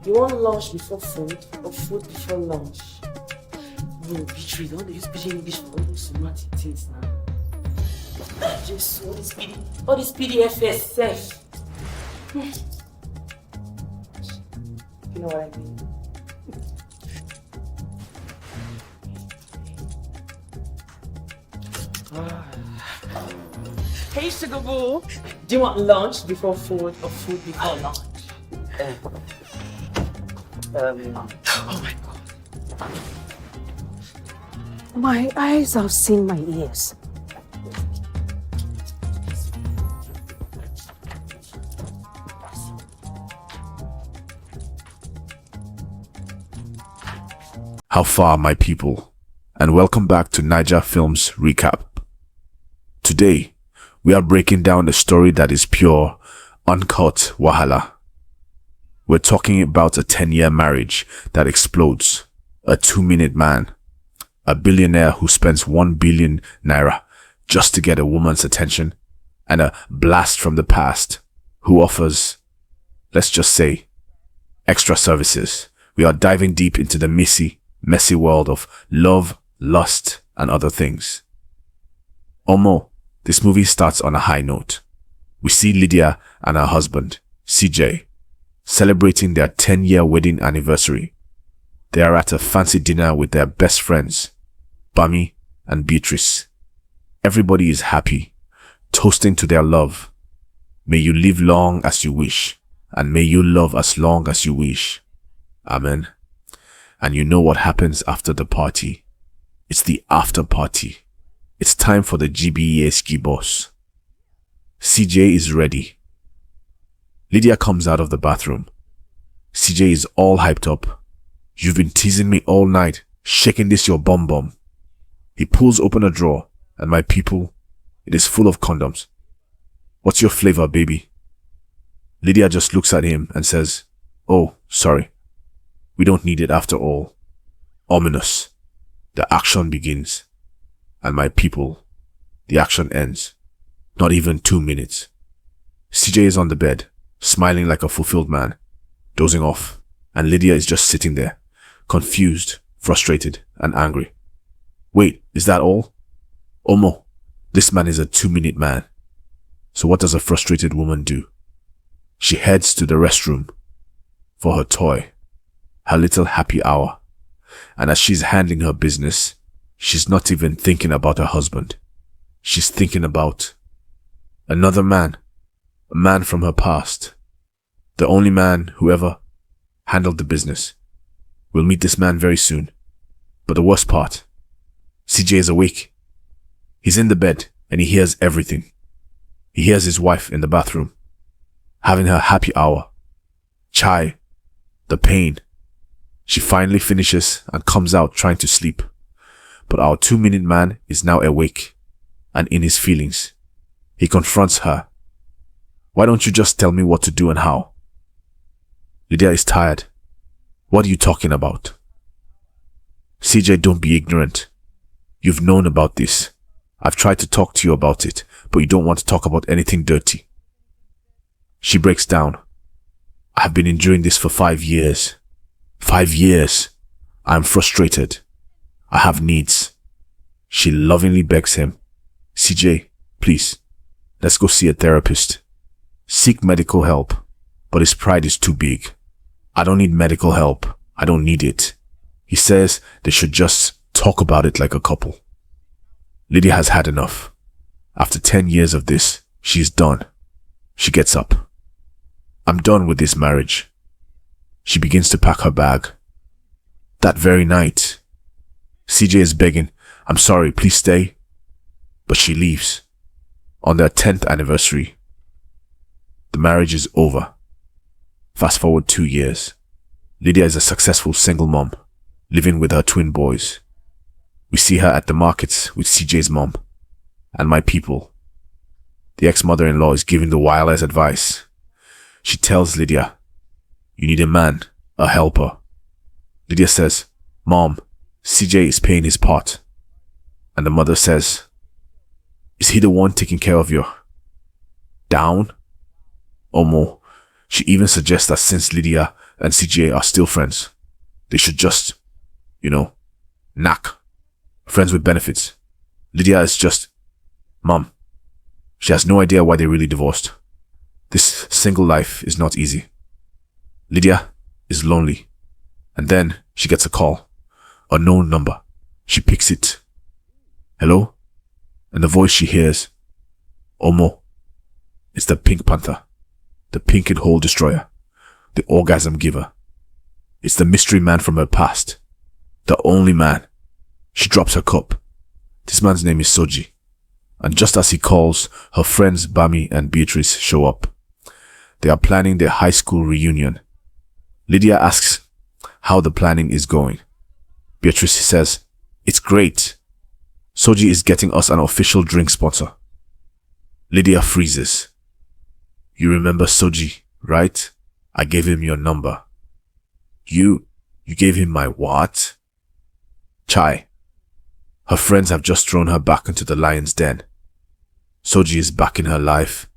You want lunch before food or food before lunch? No, Beatrice, I want to use pidgin English for all those semantic things now. Just all this PDFs self. You know what I mean? Hey, sugar boo. Do you want lunch before food or food before lunch? Oh my God. My eyes have seen my ears. How far, my people, and welcome back to Naija Films Recap. Today, we are breaking down a story that is pure, uncut wahala. We're talking about a 10-year marriage that explodes, a 2-minute man, a billionaire who spends 1 billion naira just to get a woman's attention, and a blast from the past who offers, let's just say, extra services. We are diving deep into the messy world of love, lust, and other things. Omo, this movie starts on a high note. We see Lydia and her husband, CJ, celebrating their 10-year wedding anniversary. They are at a fancy dinner with their best friends, Bami and Beatrice. Everybody is happy, toasting to their love. May you live long as you wish, and may you love as long as you wish. Amen. And you know what happens after the party. It's the after party. It's time for the GBE ski boss. CJ is ready. Lydia comes out of the bathroom. CJ is all hyped up. You've been teasing me all night, shaking this your bum bum. He pulls open a drawer, and my people, it is full of condoms. What's your flavor, baby? Lydia just looks at him and says, oh, sorry. We don't need it after all. Ominous. The action begins. And my people, the action ends. Not even 2 minutes. CJ is on the bed, smiling like a fulfilled man, dozing off, and Lydia is just sitting there, confused, frustrated, and angry. Wait, is that all? Omo, this man is a 2-minute man. So what does a frustrated woman do? She heads to the restroom for her toy, her little happy hour. And as she's handling her business, she's not even thinking about her husband. She's thinking about another man, a man from her past. The only man who ever handled the business. We'll meet this man very soon. But the worst part, CJ is awake. He's in the bed and he hears everything. He hears his wife in the bathroom, having her happy hour. Chai, the pain. She finally finishes and comes out trying to sleep. But our 2-minute man is now awake and in his feelings. He confronts her. Why don't you just tell me what to do and how? Lydia is tired. What are you talking about? CJ, don't be ignorant. You've known about this. I've tried to talk to you about it, but you don't want to talk about anything dirty. She breaks down. I have been enduring this for 5 years. 5 years. I'm frustrated. I have needs. She lovingly begs him. CJ, please, let's go see a therapist. Seek medical help. But his pride is too big. I don't need medical help. I don't need it. He says they should just talk about it like a couple. Lydia has had enough. After 10 years of this, she's done. She gets up. I'm done with this marriage. She begins to pack her bag. That very night, CJ is begging, I'm sorry, please stay. But she leaves. On their 10th anniversary, the marriage is over. Fast forward 2 years. Lydia is a successful single mom, living with her twin boys. We see her at the markets with CJ's mom. And my people, the ex-mother-in-law is giving the wildest advice. She tells Lydia, you need a man, a helper. Lydia says, Mom, CJ is paying his part. And the mother says, is he the one taking care of your down? Or more, she even suggests that since Lydia and CGA are still friends. They should just, knack. Friends with benefits. Lydia is just mom. She has no idea why they really divorced. This single life is not easy. Lydia is lonely. And then she gets a call. A known number. She picks it. Hello? And the voice she hears. Omo. It's the Pink Panther. The pink and hole destroyer. The orgasm giver. It's the mystery man from her past. The only man. She drops her cup. This man's name is Sergi. And just as he calls, her friends Bami and Beatrice show up. They are planning their high school reunion. Lydia asks how the planning is going. Beatrice says, it's great. Sergi is getting us an official drink sponsor. Lydia freezes. You remember Sergi, right? I gave him your number. You gave him my what? Chai. Her friends have just thrown her back into the lion's den. Sergi is back in her life.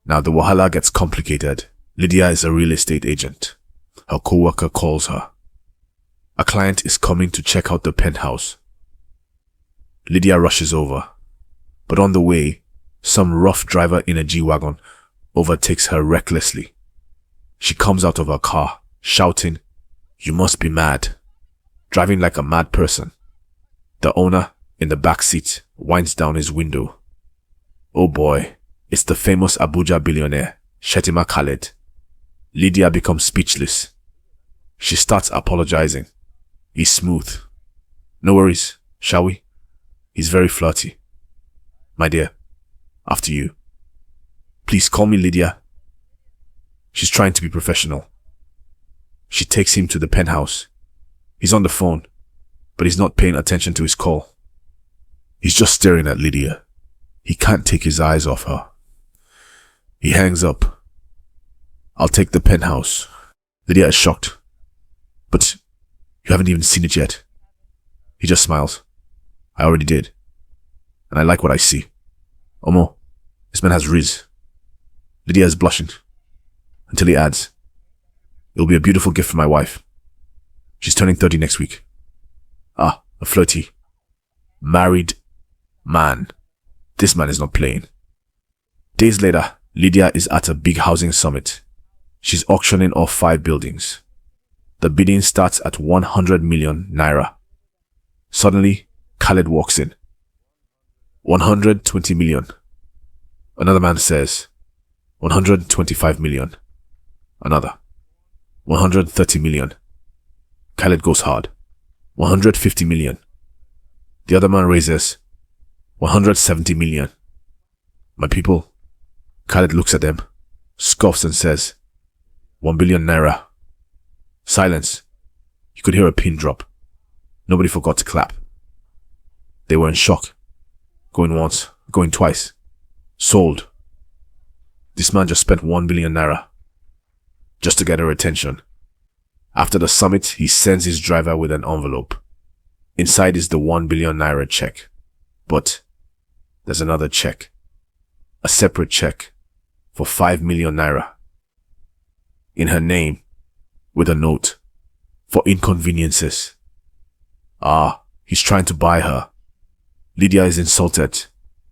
Now the wahala gets complicated. Lydia is a real estate agent. Her co-worker calls her. A client is coming to check out the penthouse. Lydia rushes over. But on the way, some rough driver in a G-Wagon overtakes her recklessly. She comes out of her car, shouting, "You must be mad," driving like a mad person. The owner, in the back seat, winds down his window. Oh boy, it's the famous Abuja billionaire, Shetima Khaled. Lydia becomes speechless. She starts apologizing. He's smooth. No worries, shall we? He's very flirty. My dear, after you. Please call me Lydia. She's trying to be professional. She takes him to the penthouse. He's on the phone, but he's not paying attention to his call. He's just staring at Lydia. He can't take his eyes off her. He hangs up. I'll take the penthouse. Lydia is shocked. But you haven't even seen it yet. He just smiles. I already did. And I like what I see. Omo, this man has riz. Lydia is blushing. Until he adds, it'll be a beautiful gift for my wife. She's turning 30 next week. Ah, a flirty. Married man. This man is not playing. Days later, Lydia is at a big housing summit. She's auctioning off 5 buildings. The bidding starts at 100 million naira. Suddenly, Khaled walks in. 120 million. Another man says, 125 million. Another. 130 million. Khaled goes hard. 150 million. The other man raises 170 million. My people. Khaled looks at them, scoffs and says, 1 billion naira. Silence. You could hear a pin drop. Nobody forgot to clap. They were in shock. Going once, going twice. Sold. This man just spent 1 billion naira. Just to get her attention. After the summit, he sends his driver with an envelope. Inside is the 1 billion naira check. But there's another check. A separate check for 5 million naira. In her name, with a note, for inconveniences. Ah, he's trying to buy her. Lydia is insulted.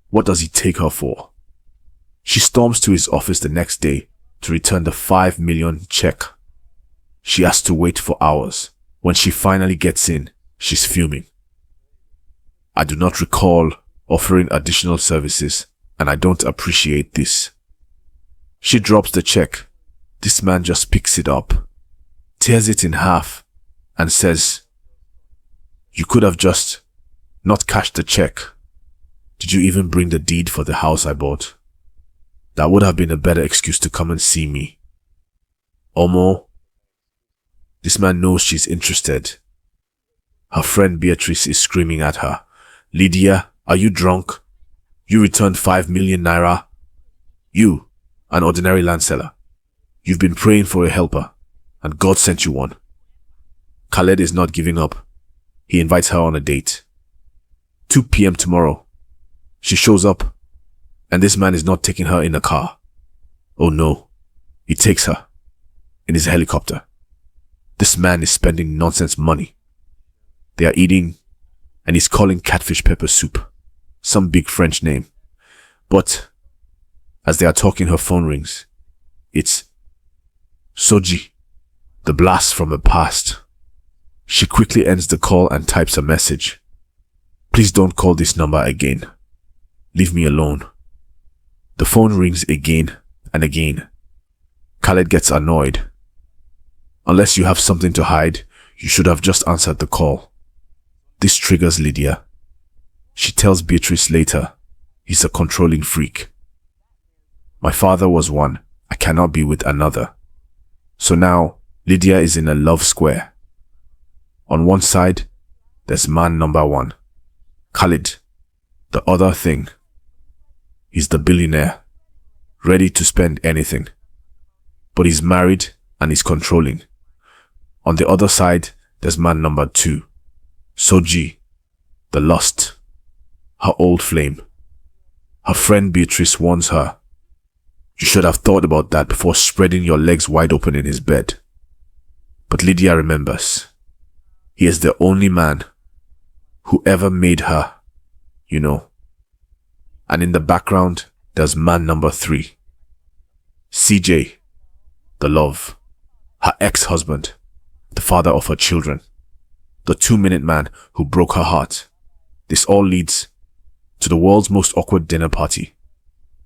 What does he take her for? She storms to his office the next day to return the 5 million check. She has to wait for hours. When she finally gets in, she's fuming. I do not recall offering additional services, and I don't appreciate this. She drops the check. This man just picks it up, tears it in half, and says, "You could have just not cashed the check. Did you even bring the deed for the house I bought? That would have been a better excuse to come and see me." Omo. This man knows she's interested. Her friend Beatrice is screaming at her. "Lydia, are you drunk? You returned 5 million naira. You, an ordinary land seller. You've been praying for a helper, and God sent you one." Khaled is not giving up. He invites her on a date. 2 p.m. tomorrow. She shows up, and this man is not taking her in a car. Oh no, he takes her in his helicopter. This man is spending nonsense money. They are eating, and he's calling catfish pepper soup some big French name. But as they are talking, her phone rings. It's Sergi, the blast from the past. She quickly ends the call and types a message. Please don't call this number again. Leave me alone. The phone rings again and again. Khaled gets annoyed. Unless you have something to hide, you should have just answered the call. This triggers Lydia. She tells Beatrice later, he's a controlling freak. My father was one, I cannot be with another. So now, Lydia is in a love square. On one side, there's man number one, Khaled. The other thing, he's the billionaire, ready to spend anything. But he's married and he's controlling. On the other side, there's man number two, Sergi, the lust, her old flame. Her friend Beatrice warns her, you should have thought about that before spreading your legs wide open in his bed. But Lydia remembers, he is the only man who ever made her, you know. And in the background, there's man number three, CJ, the love, her ex-husband, the father of her children, the 2-minute man who broke her heart. This all leads to the world's most awkward dinner party.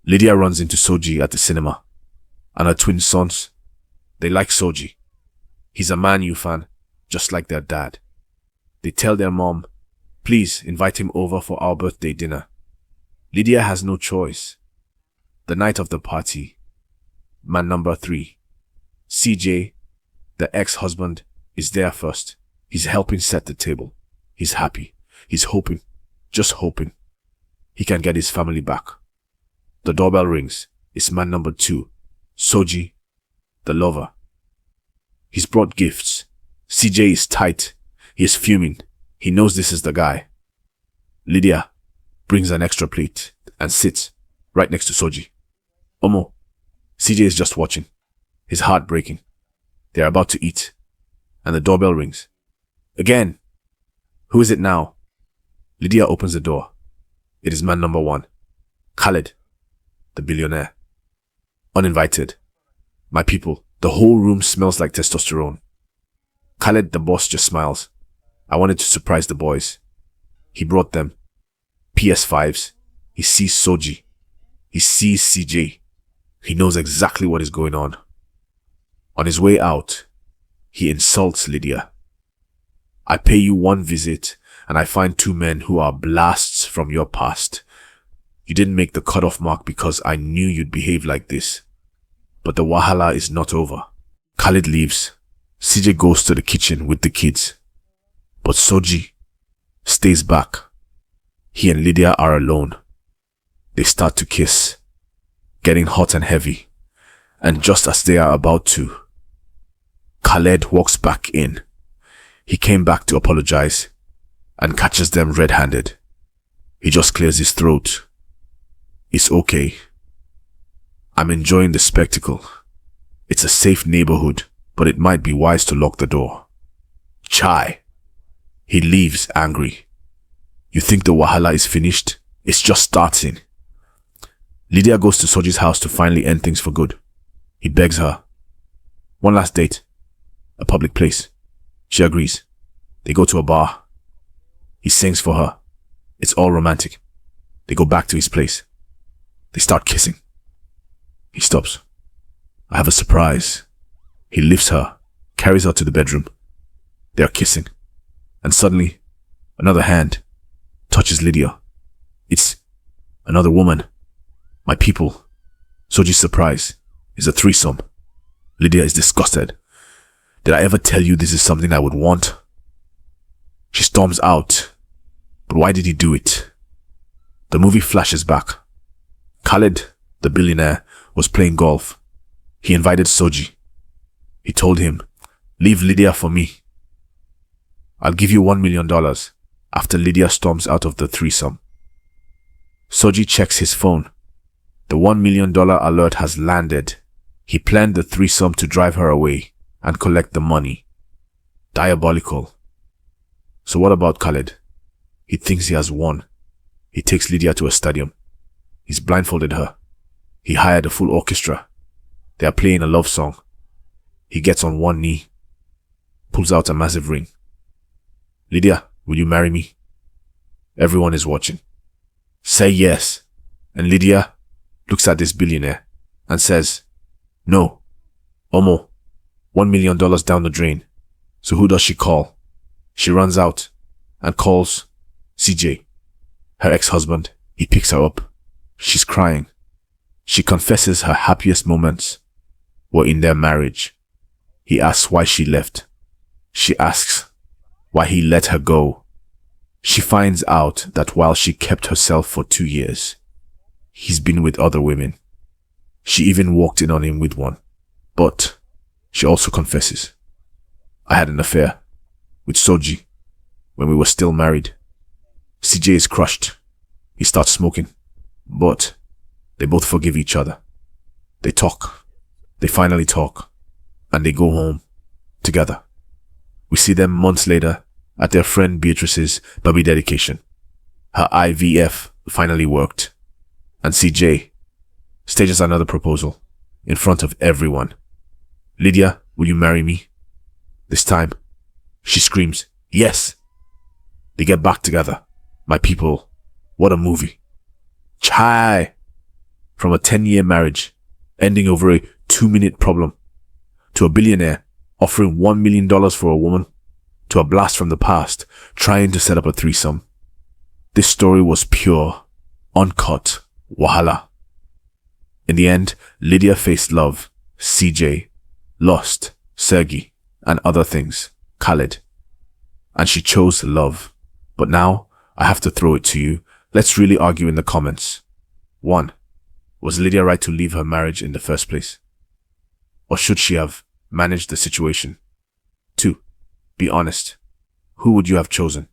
Lydia runs into Sergi at the cinema, and her twin sons, they like Sergi. He's a Man U fan, just like their dad. They tell their mom, please invite him over for our birthday dinner. Lydia has no choice. The night of the party, man number three, CJ, the ex-husband, is there first. He's helping set the table. He's happy. He's hoping, just hoping, he can get his family back. The doorbell rings. It's man number two, Sergi, the lover. He's brought gifts. CJ is tight. He is fuming. He knows this is the guy. Lydia brings an extra plate and sits right next to Sergi. Omo, CJ is just watching, his heart breaking. They are about to eat, and the doorbell rings. Again. Who is it now? Lydia opens the door. It is man number one, Khaled, the billionaire. Uninvited. My people, the whole room smells like testosterone. Khaled, the boss, just smiles. I wanted to surprise the boys. He brought them PS5s. He sees Sergi. He sees CJ. He knows exactly what is going on. On his way out, he insults Lydia. I pay you one visit and I find 2 men who are blasts from your past. You didn't make the cutoff mark because I knew you'd behave like this. But the wahala is not over. Khaled leaves. CJ goes to the kitchen with the kids. But Sergi stays back. He and Lydia are alone. They start to kiss, getting hot and heavy. And just as they are about to, Khaled walks back in. He came back to apologize and catches them red-handed. He just clears his throat. It's okay. I'm enjoying the spectacle. It's a safe neighborhood, but it might be wise to lock the door. Chai. He leaves angry. You think the wahala is finished? It's just starting. Lydia goes to Sergi's house to finally end things for good. He begs her. One last date. A public place. She agrees. They go to a bar. He sings for her. It's all romantic. They go back to his place. They start kissing. He stops. I have a surprise. He lifts her, carries her to the bedroom. They are kissing. And suddenly, another hand touches Lydia. It's another woman. My people. Sergi's surprise is a threesome. Lydia is disgusted. Did I ever tell you this is something I would want? She storms out. But why did he do it? The movie flashes back. Khaled, the billionaire, was playing golf. He invited Sergi. He told him, leave Lydia for me. I'll give you $1 million after Lydia storms out of the threesome. Sergi checks his phone. The $1 million alert has landed. He planned the threesome to drive her away and collect the money. Diabolical. So what about Khaled? He thinks he has won. He takes Lydia to a stadium. He's blindfolded her. He hired a full orchestra. They are playing a love song. He gets on one knee, pulls out a massive ring. Lydia, will you marry me? Everyone is watching. Say yes. And Lydia looks at this billionaire and says, no. Omo, $1 million down the drain. So who does she call? She runs out and calls CJ, her ex-husband. He picks her up. She's crying. She confesses her happiest moments were in their marriage. He asks why she left. She asks why he let her go. She finds out that while she kept herself for 2 years, he's been with other women. She even walked in on him with one. But she also confesses, I had an affair with Sergi when we were still married. CJ is crushed. He starts smoking. But they both forgive each other. They talk. They finally talk. And they go home together. We see them months later at their friend Beatrice's baby dedication. Her IVF finally worked. And CJ stages another proposal in front of everyone. Lydia, will you marry me? This time, she screams, yes. They get back together. My people, what a movie. Chai! From a 10-year marriage, ending over a 2-minute problem, to a billionaire offering $1 million for a woman, to a blast from the past trying to set up a threesome. This story was pure, uncut wahala. In the end, Lydia faced love, CJ, lust, Sergi, and other things, Khaled. And she chose love. But now, I have to throw it to you. Let's really argue in the comments. 1. Was Lydia right to leave her marriage in the first place? Or should she have managed the situation? 2. Be honest. Who would you have chosen?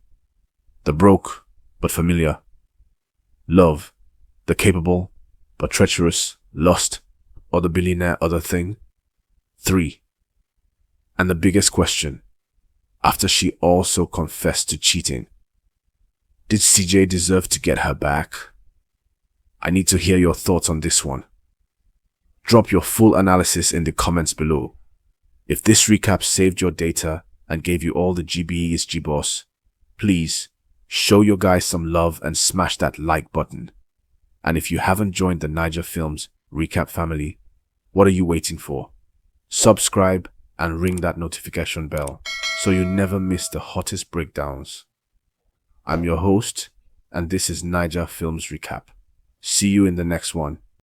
The broke, but familiar. Love. The capable, but treacherous, lust, or the billionaire other thing? 3. And the biggest question, after she also confessed to cheating, did CJ deserve to get her back? I need to hear your thoughts on this one. Drop your full analysis in the comments below. If this recap saved your data and gave you all the GBE's G-Boss, please show your guys some love and smash that like button. And if you haven't joined the Naija Films Recap family, what are you waiting for? Subscribe and ring that notification bell so you never miss the hottest breakdowns. I'm your host, and this is Naija Films Recap. See you in the next one.